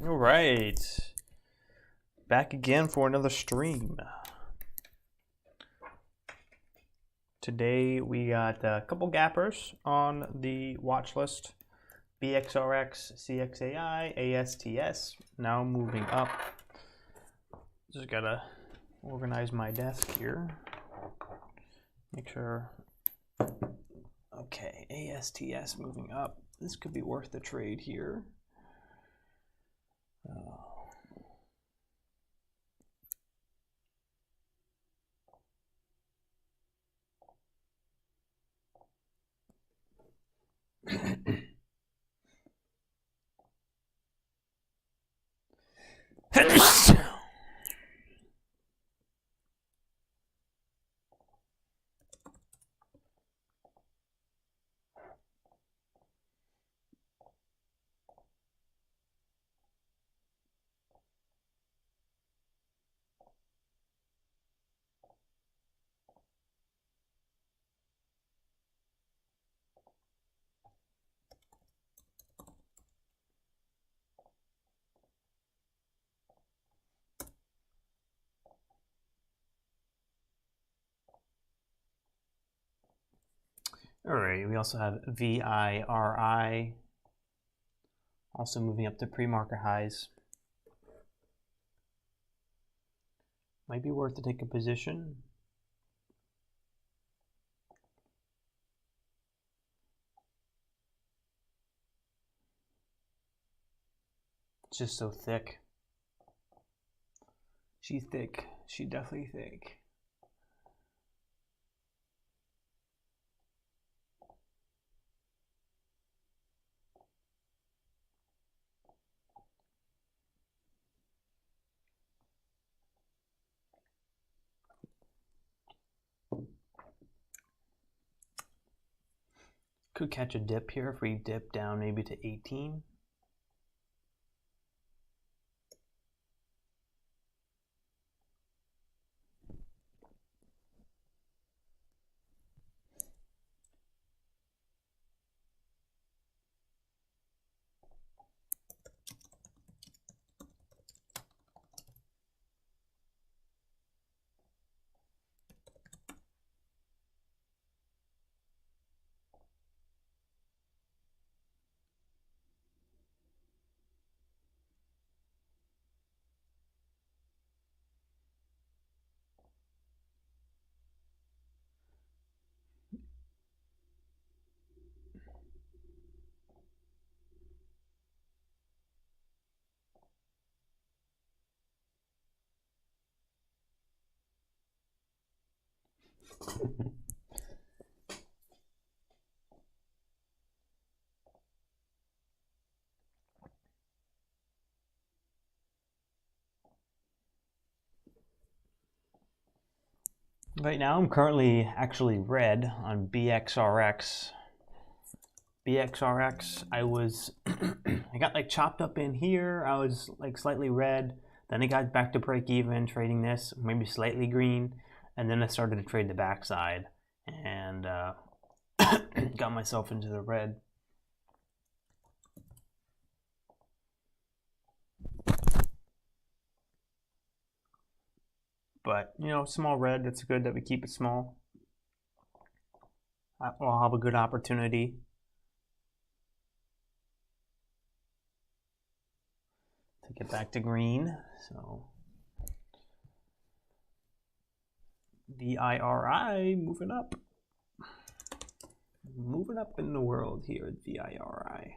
All right, back again for another stream. Today we got a couple gappers on the watch list: BXRX, CXAI, ASTS. Now moving up. Just gotta organize my desk here. Make sure. Okay, ASTS moving up. This could be worth the trade here. All right, we also have VIRI also moving up to pre-market highs. Might be worth to take a position. It's just so thick. She's thick. She's definitely thick. Could catch a dip here if we dip down maybe to 18. Right now I'm currently actually red on BXRX. BXRX, I got like chopped up in here. I was like slightly red. Then I got back to break even trading this, maybe slightly green. And then I started to trade the backside and got myself into the red. But, you know, small red, it's good that we keep it small. I'll have a good opportunity to get back to green. So VIRI moving up. Moving up in the world here at VIRI.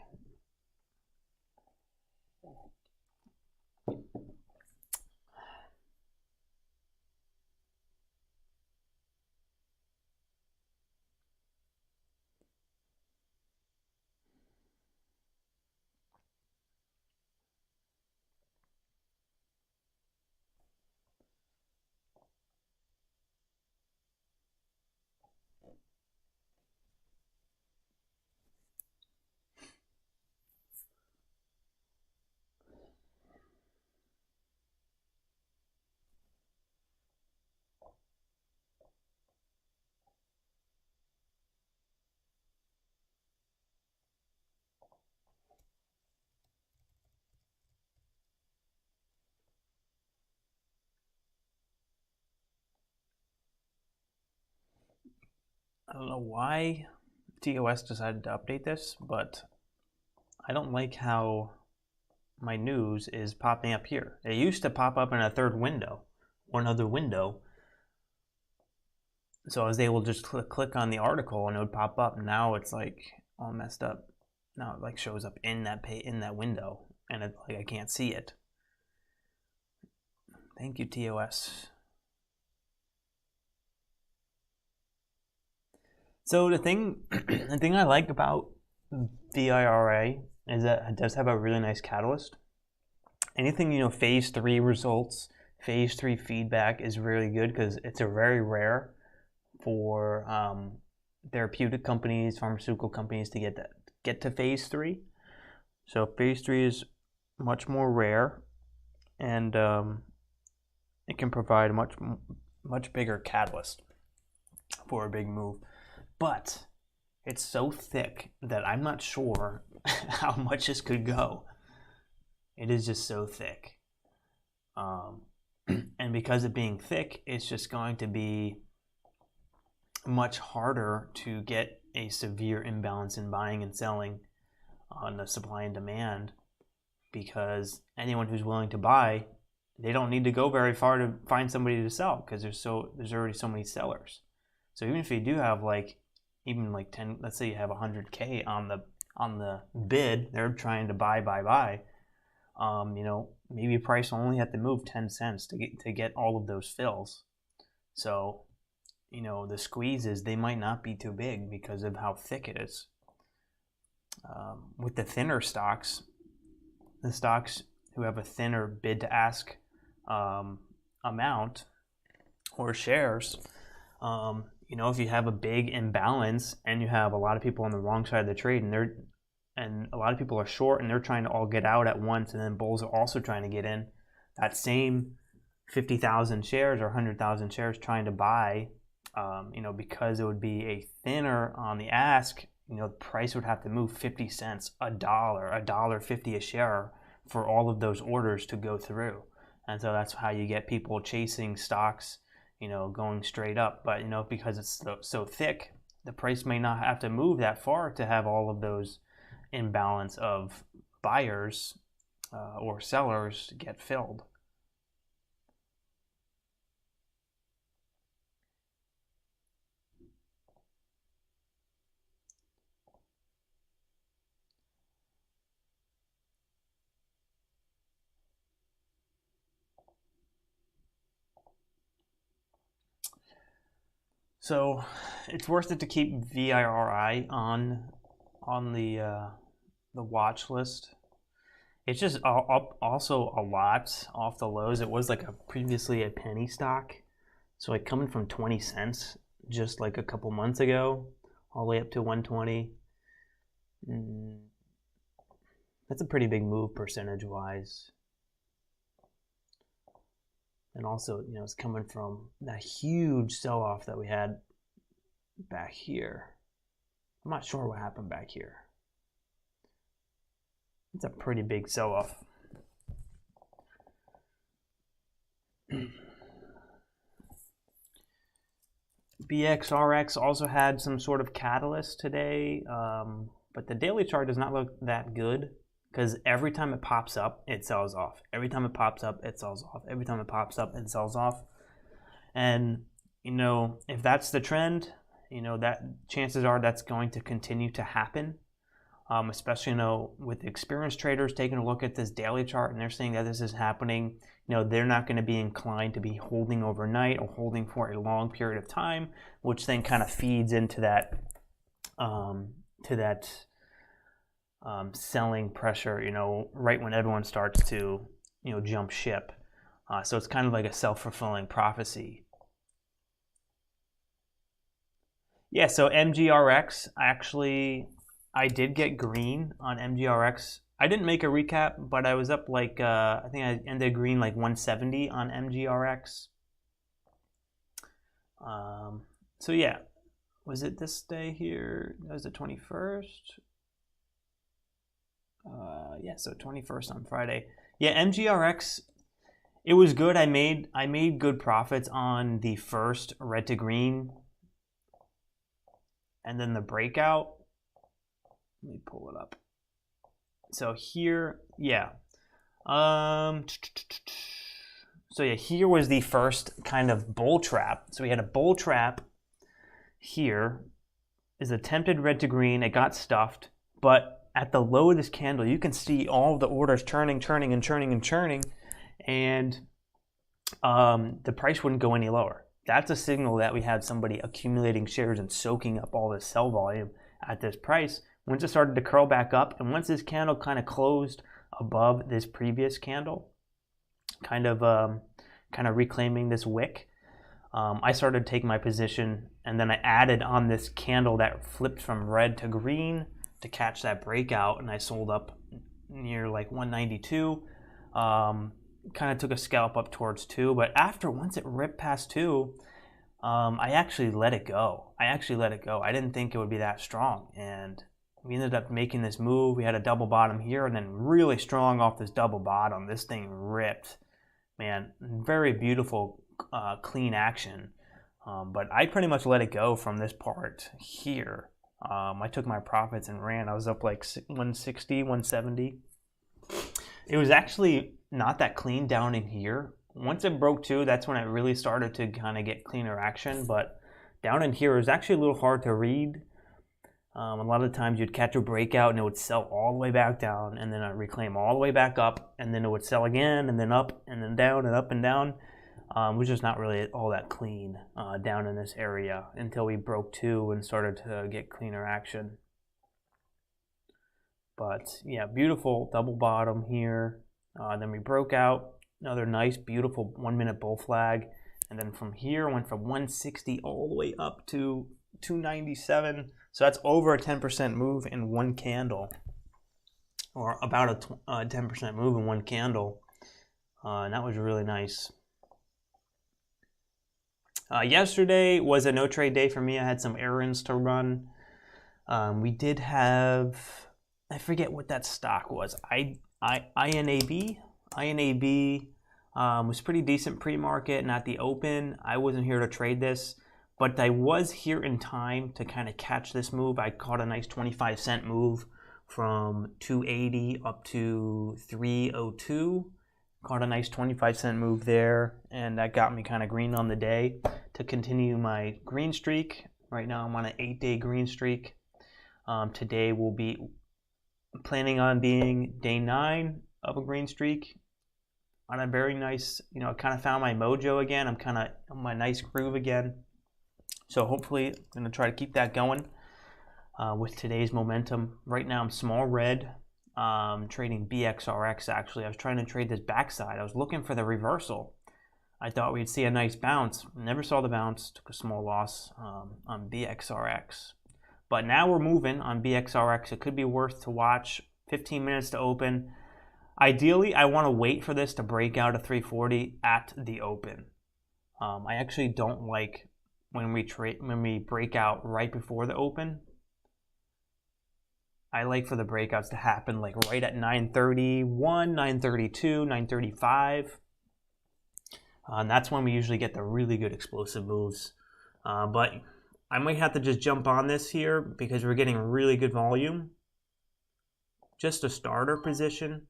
I don't know why TOS decided to update this, but I don't like how my news is popping up here. It used to pop up in a third window, or another window. So I was able to just click on the article and it would pop up. Now it's like all messed up. Now it like shows up in that window, and it, like I can't see it. Thank you, TOS. So the thing I like about VIRA is that it does have a really nice catalyst. Anything, phase 3 results, phase 3 feedback is really good because it's a very rare for therapeutic companies, pharmaceutical companies to get to phase 3. So phase 3 is much more rare, and it can provide a much bigger catalyst for a big move. But it's so thick that I'm not sure how much this could go. It is just so thick. And because of being thick, it's just going to be much harder to get a severe imbalance in buying and selling on the supply and demand, because anyone who's willing to buy, they don't need to go very far to find somebody to sell, because there's already so many sellers. So even if you do have even 10, let's say you have 100K on the bid, they're trying to buy. Maybe price will only have to move 10 cents to get all of those fills. So, the squeezes, they might not be too big because of how thick it is. With the thinner stocks, the stocks who have a thinner bid to ask amount or shares, if you have a big imbalance and you have a lot of people on the wrong side of the trade, and a lot of people are short and they're trying to all get out at once, and then bulls are also trying to get in, that same 50,000 shares or 100,000 shares trying to buy, because it would be a thinner on the ask, the price would have to move 50 cents, $1.50 a share for all of those orders to go through. And so that's how you get people chasing stocks, going straight up. But, because it's so thick, the price may not have to move that far to have all of those imbalance of buyers or sellers get filled. So it's worth it to keep VIRI on the watch list. It's just up also a lot off the lows. It was previously a penny stock, so coming from 20 cents just a couple months ago, all the way up to 120. That's a pretty big move percentage-wise. And also, it's coming from that huge sell-off that we had back here. I'm not sure what happened back here. It's a pretty big sell-off. BXRX also had some sort of catalyst today, but the daily chart does not look that good, because every time it pops up, it sells off. Every time it pops up, it sells off. Every time it pops up, it sells off. And, if that's the trend, that chances are that's going to continue to happen. Especially, with experienced traders taking a look at this daily chart and they're saying that this is happening, they're not going to be inclined to be holding overnight or holding for a long period of time, which then kind of feeds into that, selling pressure, right when everyone starts to, jump ship. So it's kind of like a self-fulfilling prophecy. Yeah, so MGRX, actually, I did get green on MGRX. I didn't make a recap, but I was up I think I ended green 170 on MGRX. So yeah, was it this day here? That was the 21st. Yeah, so 21st on Friday. Yeah, MGRX, it was good. I made good profits on the first red to green and then the breakout. Let me pull it up. So here, yeah. So yeah, here was the first kind of bull trap. So we had a bull trap here. Is attempted red to green. It got stuffed, but at the low of this candle, you can see all of the orders churning, and the price wouldn't go any lower. That's a signal that we had somebody accumulating shares and soaking up all this sell volume at this price. Once it started to curl back up, and once this candle kind of closed above this previous candle, kind of reclaiming this wick, I started to take my position, and then I added on this candle that flipped from red to green to catch that breakout, and I sold up near like 192. Kind of took a scalp up towards 2, but once it ripped past 2, I actually let it go. I didn't think it would be that strong, and we ended up making this move. We had a double bottom here, and then really strong off this double bottom. This thing ripped. Man, very beautiful, clean action. But I pretty much let it go from this part here. I took my profits and ran. I was up like 160, 170. It was actually not that clean down in here. Once it broke 2, that's when it really started to kind of get cleaner action. But down in here, it was actually a little hard to read. A lot of times you'd catch a breakout and it would sell all the way back down, and then I'd reclaim all the way back up, and then it would sell again, and then up, and then down, and up and down. It was just not really all that clean down in this area until we broke 2 and started to get cleaner action. But yeah, beautiful double bottom here. Then we broke out, another nice, beautiful 1-minute bull flag. And then from here, went from 160 all the way up to 297. So that's over a 10% move in one candle, or about a 10% move in one candle. And that was really nice. Yesterday was a no trade day for me. I had some errands to run. We did have, I forget what that stock was. INAB was pretty decent pre-market, not the open. I wasn't here to trade this, but I was here in time to kind of catch this move. I caught a nice 25-cent move from 280 up to 302. Caught a nice 25-cent move there, and that got me kind of green on the day to continue my green streak. Right now I'm on an 8-day green streak. Today will be planning on being day 9 of a green streak on a very nice, I kind of found my mojo again. I'm kind of on my nice groove again. So hopefully I'm going to try to keep that going with today's momentum. Right now I'm small red. Trading BXRX actually. I was trying to trade this backside. I was looking for the reversal. I thought we'd see a nice bounce. Never saw the bounce. Took a small loss on BXRX. But now we're moving on BXRX. It could be worth to watch. 15 minutes to open. Ideally, I want to wait for this to break out a 340 at the open. I actually don't like when we break out right before the open. I like for the breakouts to happen like right at 931, 932, 935. And that's when we usually get the really good explosive moves. But I might have to just jump on this here because we're getting really good volume. Just a starter position.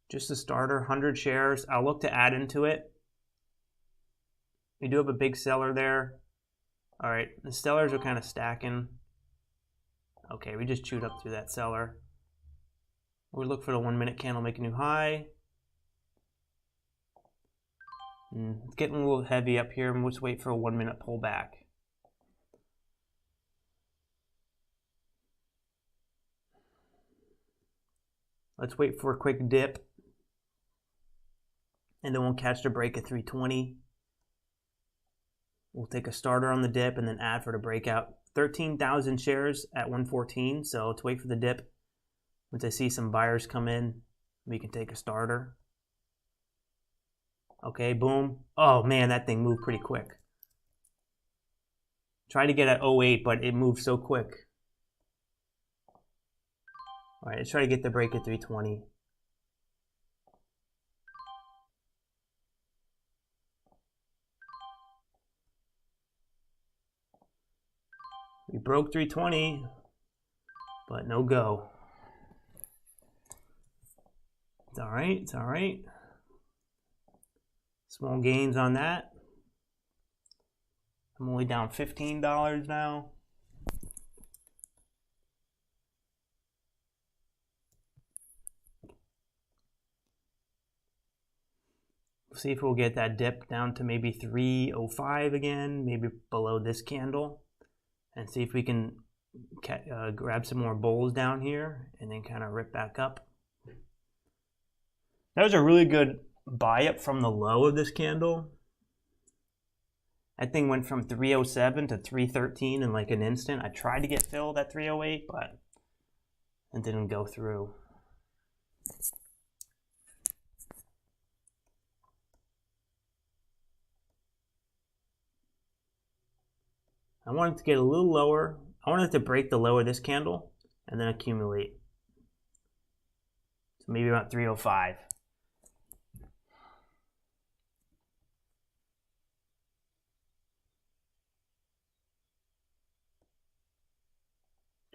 Just a starter, 100 shares. I'll look to add into it. We do have a big seller there. All right, the sellers are kind of stacking. Okay, we just chewed up through that seller. We look for the 1-minute candle, make a new high. It's getting a little heavy up here. Let's wait for a 1-minute pullback. Let's wait for a quick dip. And then we'll catch the break at 320. We'll take a starter on the dip and then add for the breakout. 13,000 shares at 114, so let's wait for the dip. Once I see some buyers come in, we can take a starter. Okay, boom. Oh man, that thing moved pretty quick. Tried to get at 08, but it moved so quick. All right, let's try to get the break at 320. We broke 320, but no go. It's all right, it's all right. Small gains on that. I'm only down $15 now. See if we'll get that dip down to maybe 305 again, maybe below this candle, and see if we can grab some more bulls down here and then kind of rip back up. That was a really good buy up from the low of this candle. That thing went from 307 to 313 in like an instant. I tried to get filled at 308, but it didn't go through. I wanted to get a little lower. I wanted to break the low of this candle and then accumulate. So maybe about 305.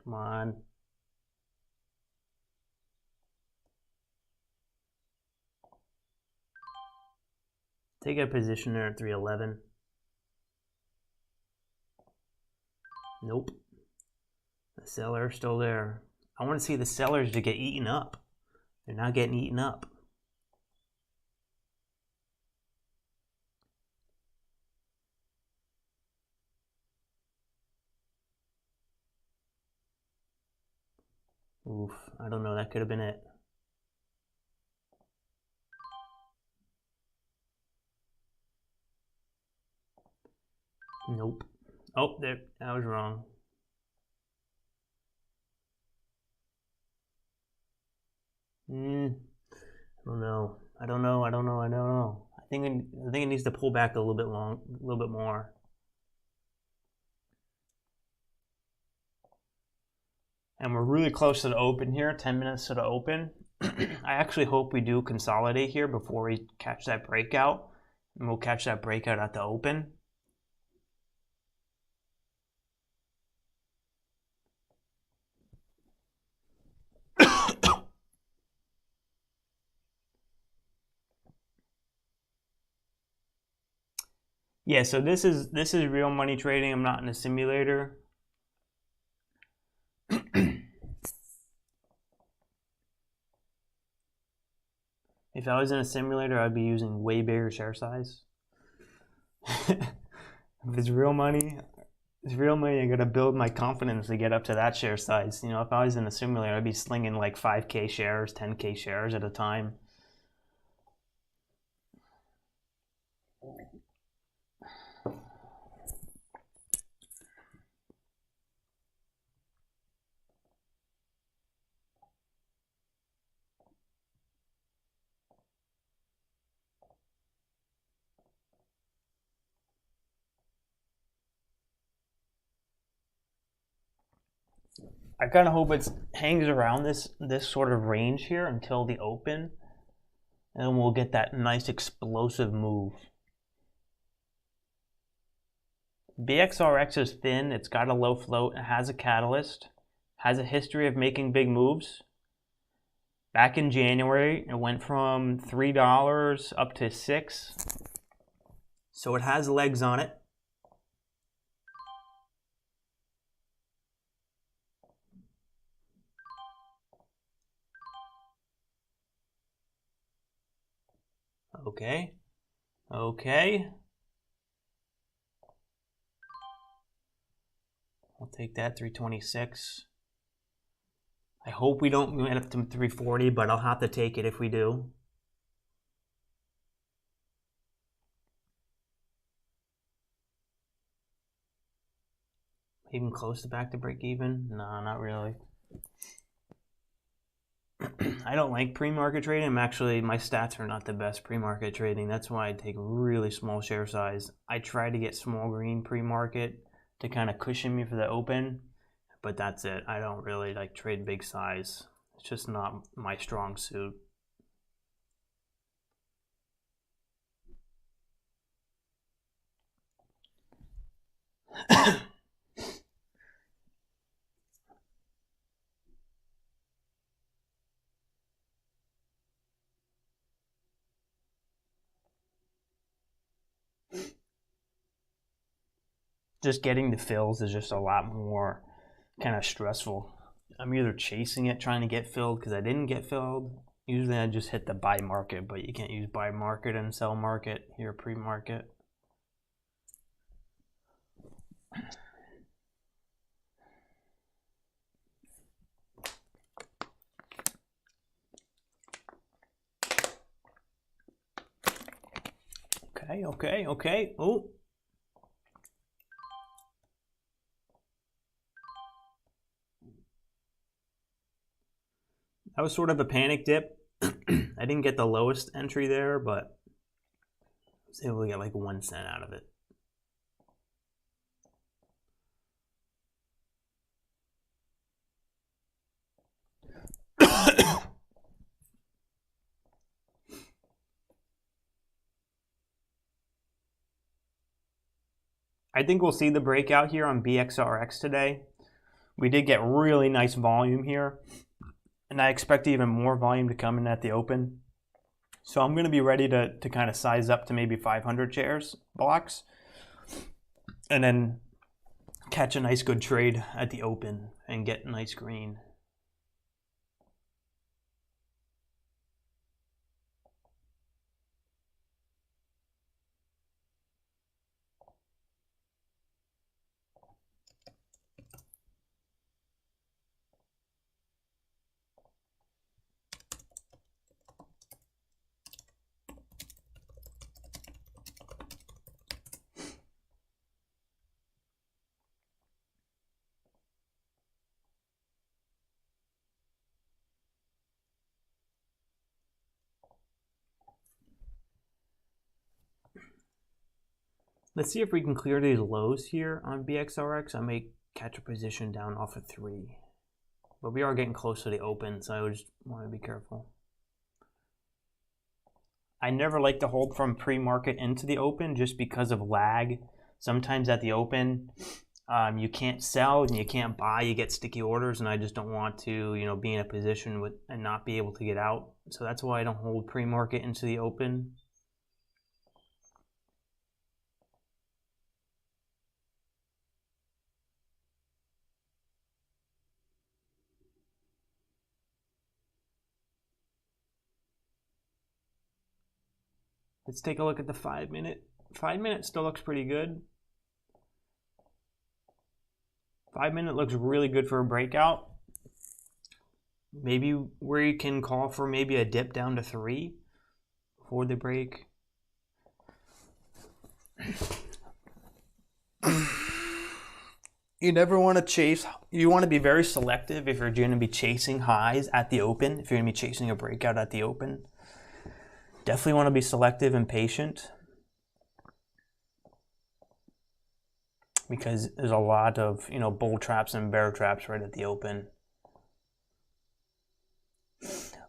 Come on. Take a position there at 311. Nope. The seller's still there. I want to see the sellers to get eaten up. They're not getting eaten up. Oof, I don't know, that could have been it. Nope. Oh, there, I was wrong. I don't know. I don't know. I think it needs to pull back a little bit more. And we're really close to the open here, 10 minutes to the open. I actually hope we do consolidate here before we catch that breakout. And we'll catch that breakout at the open. Yeah, so this is real money trading. I'm not in a simulator. If I was in a simulator, I'd be using way bigger share size. If it's real money, I gotta build my confidence to get up to that share size. You know, if I was in a simulator, I'd be slinging like 5K shares, 10K shares at a time. I kind of hope it hangs around this sort of range here until the open, and then we'll get that nice explosive move. BXRX is thin. It's got a low float. It has a catalyst. Has a history of making big moves. Back in January, it went from $3 up to $6. So it has legs on it. Okay. Okay. I'll take that, 326. I hope we don't get up to 340, but I'll have to take it if we do. Even close to back to break even? No, not really. I don't like pre-market trading. My stats are not the best pre-market trading. That's why I take really small share size. I try to get small green pre-market to kind of cushion me for the open, but that's it. I don't really like trade big size. It's just not my strong suit. just getting the fills is just a lot more kind of stressful. I'm either chasing it, trying to get filled because I didn't get filled. Usually I just hit the buy market, but you can't use buy market and sell market here, pre-market. Okay. Oh. That was sort of a panic dip. I didn't get the lowest entry there, but I was able to get like 1 cent out of it. I think we'll see the breakout here on BXRX today. We did get really nice volume here, and I expect even more volume to come in at the open. So I'm going to be ready to kind of size up to maybe 500 shares blocks, and then catch a nice good trade at the open and get nice green. Let's see if we can clear these lows here on BXRX. I may catch a position down off of 3. But we are getting close to the open, so I would just want to be careful. I never like to hold from pre-market into the open just because of lag. Sometimes at the open, you can't sell and you can't buy. You get sticky orders, and I just don't want to, be in a position with and not be able to get out. So that's why I don't hold pre-market into the open. Let's take a look at the 5 minute. 5 minute still looks pretty good. 5 minute looks really good for a breakout. Maybe we can call for maybe a dip down to 3 before the break. You never want to chase. You want to be very selective if you're going to be chasing highs at the open. If you're going to be chasing a breakout at the open, definitely want to be selective and patient, because there's a lot of bull traps and bear traps right at the open.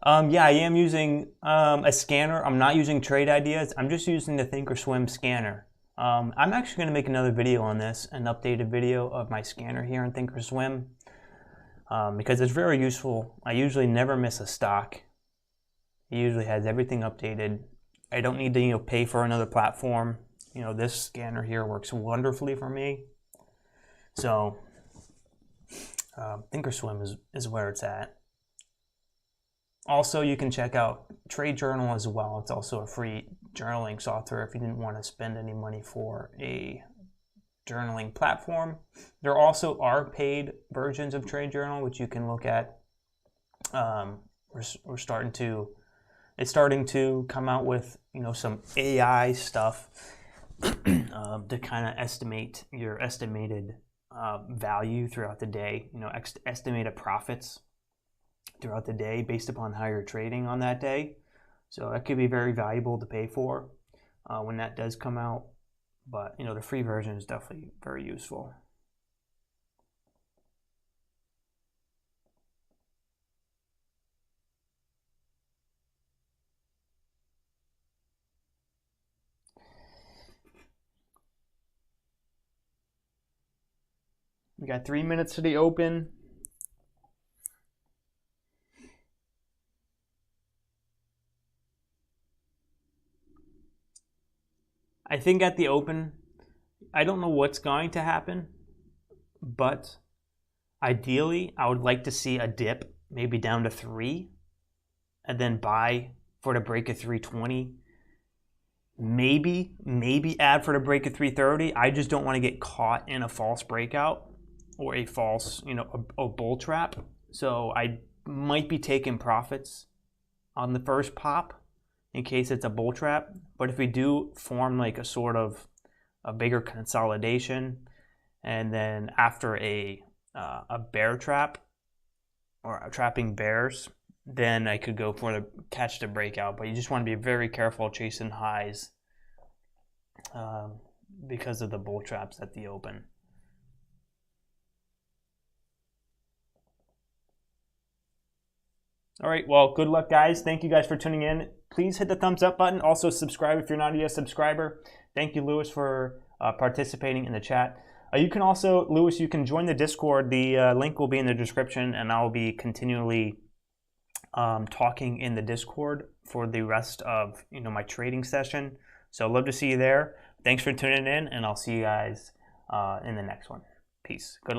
Yeah, I am using a scanner. I'm not using trade ideas. I'm just using the Thinkorswim scanner. I'm actually going to make another video on this, an updated video of my scanner here in Thinkorswim, because it's very useful. I usually never miss a stock. It usually has everything updated. I don't need to pay for another platform. This scanner here works wonderfully for me. So Thinkorswim is where it's at. Also, you can check out Trade Journal as well. It's also a free journaling software if you didn't want to spend any money for a journaling platform. There also are paid versions of Trade Journal, which you can look at. We're starting to, it's starting to come out with some AI stuff to kind of estimate your estimated value throughout the day. Estimated profits throughout the day based upon how you're trading on that day. So that could be very valuable to pay for when that does come out. But the free version is definitely very useful. We got 3 minutes to the open. I think at the open, I don't know what's going to happen, but ideally, I would like to see a dip, maybe down to 3, and then buy for the break of 320. Maybe add for the break of 330. I just don't want to get caught in a false breakout or a false, a bull trap. So I might be taking profits on the first pop in case it's a bull trap. But if we do form like a sort of a bigger consolidation, and then after a bear trap or trapping bears, then I could go for the catch the breakout. But you just want to be very careful chasing highs because of the bull traps at the open. All right, well, good luck, guys. Thank you guys for tuning in. Please hit the thumbs up button. Also, subscribe if you're not yet a subscriber. Thank you, Lewis, for participating in the chat. You can also, Lewis, you can join the Discord. The link will be in the description, and I'll be continually talking in the Discord for the rest of my trading session. So love to see you there. Thanks for tuning in, and I'll see you guys in the next one. Peace. Good luck.